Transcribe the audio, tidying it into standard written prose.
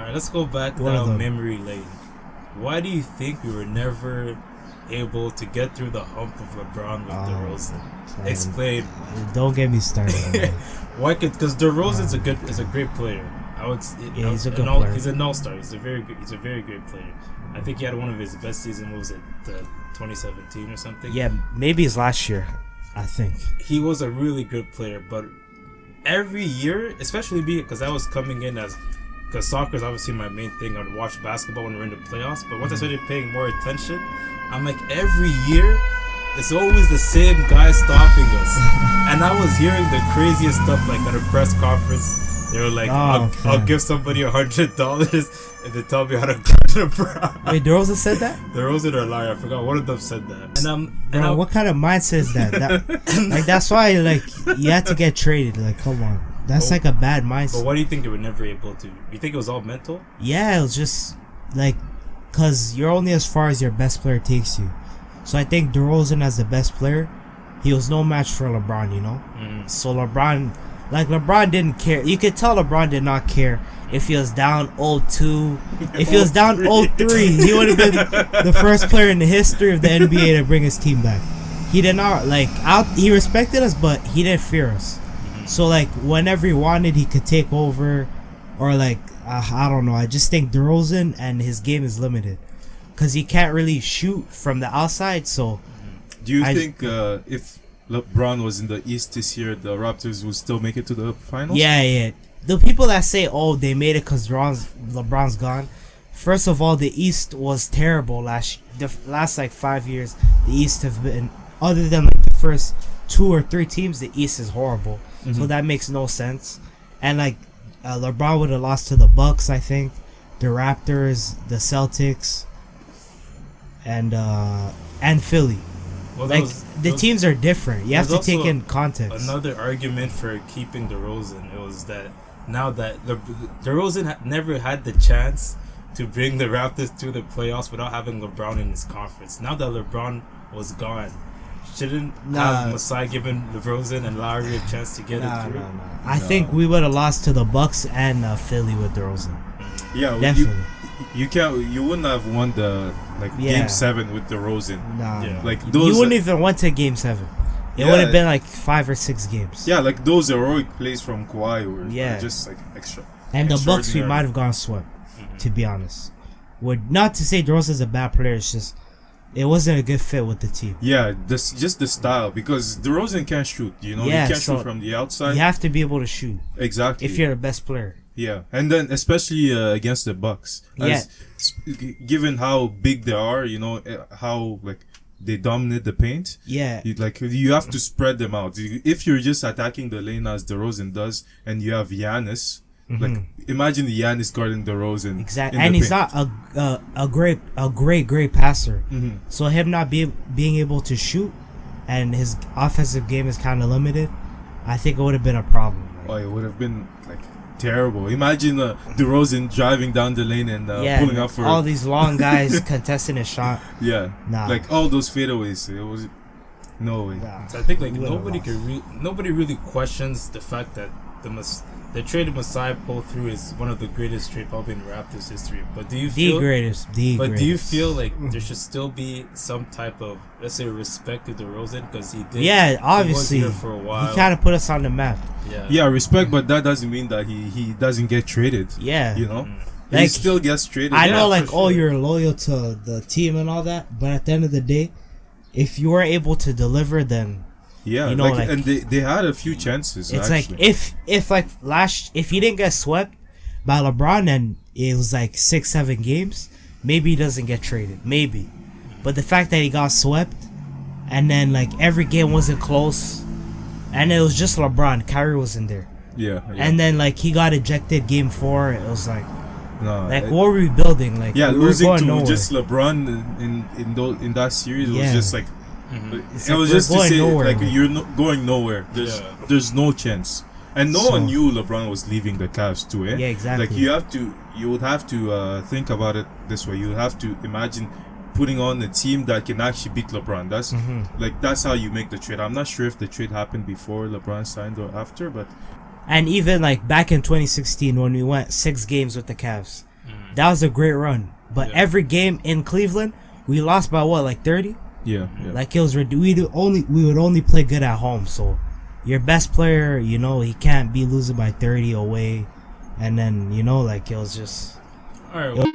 right, let's go back down memory lane. Why do you think we were never able to get through the hump of LeBron with DeRozan? Explain. Don't get me started. Why? Because DeRozan's is a great player. He's a good player. He's an all-star. He's a very great player. I think he had one of his best seasons. What was it, 2017 or something? Yeah, maybe his last year. I think he was a really good player, but every year, especially me, because I was coming in because soccer is obviously my main thing. I'd watch basketball when we're in the playoffs, but once I started paying more attention, I'm like, every year, it's always the same guy stopping us. And I was hearing the craziest stuff, like at a press conference. They were like, I'll give somebody $100 if they tell me how to guard LeBron. Wait, DeRozan said that? DeRozan or Larry, I forgot. One of them said that. Bro, what kind of mindset is that? Like, that's why, like, you had to get traded. Like, come on. That's like a bad mindset. But why do you think they were never able to? You think it was all mental? Yeah, it was just, like, because you're only as far as your best player takes you. So I think DeRozan as the best player, he was no match for LeBron, you know? So LeBron didn't care. You could tell LeBron did not care if he was down 0-2. If he was down 0-3, he would have been the first player in the history of the NBA to bring his team back. He did not, he respected us, but he didn't fear us. So, like, whenever he wanted, he could take over. Or, like, I don't know. I just think DeRozan and his game is limited. Because he can't really shoot from the outside, so... Do you think if LeBron was in the East this year, the Raptors would still make it to the finals? Yeah. The people that say, they made it because LeBron's gone. First of all, the East was terrible the last, 5 years. The East have been... Other than, the first 2 or 3 teams, the East is horrible. So that makes no sense. And LeBron would have lost to the Bucks, I think, the Raptors, the Celtics, and Philly. Well, the teams are different. You have to take in context. Another argument for keeping DeRozan, it was that now that DeRozan never had the chance to bring the Raptors to the playoffs without having LeBron in his conference. Now that LeBron was gone, shouldn't have Masai given DeRozan and Lowry a chance to get it through? I think we would have lost to the Bucks and Philly with DeRozan. Yeah, definitely. You wouldn't have won the Game 7 with DeRozan. You wouldn't even went to Game 7. It would have been 5 or 6 games. Yeah, those heroic plays from Kawhi were just extra. And the Bucks, we might have gone swept, to be honest. Not to say DeRozan's a bad player, it's just it wasn't a good fit with the team. Yeah, just the style, because DeRozan can't shoot. He can't shoot from the outside. You have to be able to shoot. Exactly. If you're the best player. Yeah, and then especially against the Bucks. Given how big they are, how they dominate the paint. Yeah. You have to spread them out. If you're just attacking the lane as DeRozan does, and you have Giannis, imagine Giannis guarding DeRozan. Exactly, and he's not a great passer. So him not being able to shoot, and his offensive game is kind of limited. I think it would have been a problem. It would have been terrible. Imagine DeRozan driving down the lane and pulling up for all these long guys contesting a shot. Yeah, all those fadeaways. It was no way. So I think nobody really questions the fact that the trade of Masai pulled through is one of the greatest trade probably in Raptors history. But do you feel the greatest? Do you feel like there should still be some type of, let's say, respect to DeRozan, because he did? Yeah, obviously. He was here for a while. He kind of put us on the map. Yeah, respect, but that doesn't mean that he doesn't get traded. Yeah, he still gets traded. I know, you're loyal to the team and all that, but at the end of the day, if you are able to deliver, then. Yeah, and they had a few chances. It's actually. if he didn't get swept by LeBron and it was 6-7 games, maybe he doesn't get traded. Maybe, but the fact that he got swept and then every game wasn't close, and it was just LeBron, Kyrie wasn't there. Yeah. And then he got ejected Game 4. It was what were we building? We losing were to nowhere. just LeBron in that series was just It was just to say nowhere, you're going nowhere. There's no chance, and no one knew LeBron was leaving the Cavs too. Yeah, exactly. You would have to think about it this way. You would have to imagine putting on a team that can actually beat LeBron. That's that's how you make the trade. I'm not sure if the trade happened before LeBron signed or after, but and even back in 2016 when we went 6 games with the Cavs, that was a great run. But every game in Cleveland, we lost by what, like 30? Yeah. Like it was we would only play good at home. So your best player, you know, he can't be losing by 30 away, and then, you know, like it was just. All right. Well,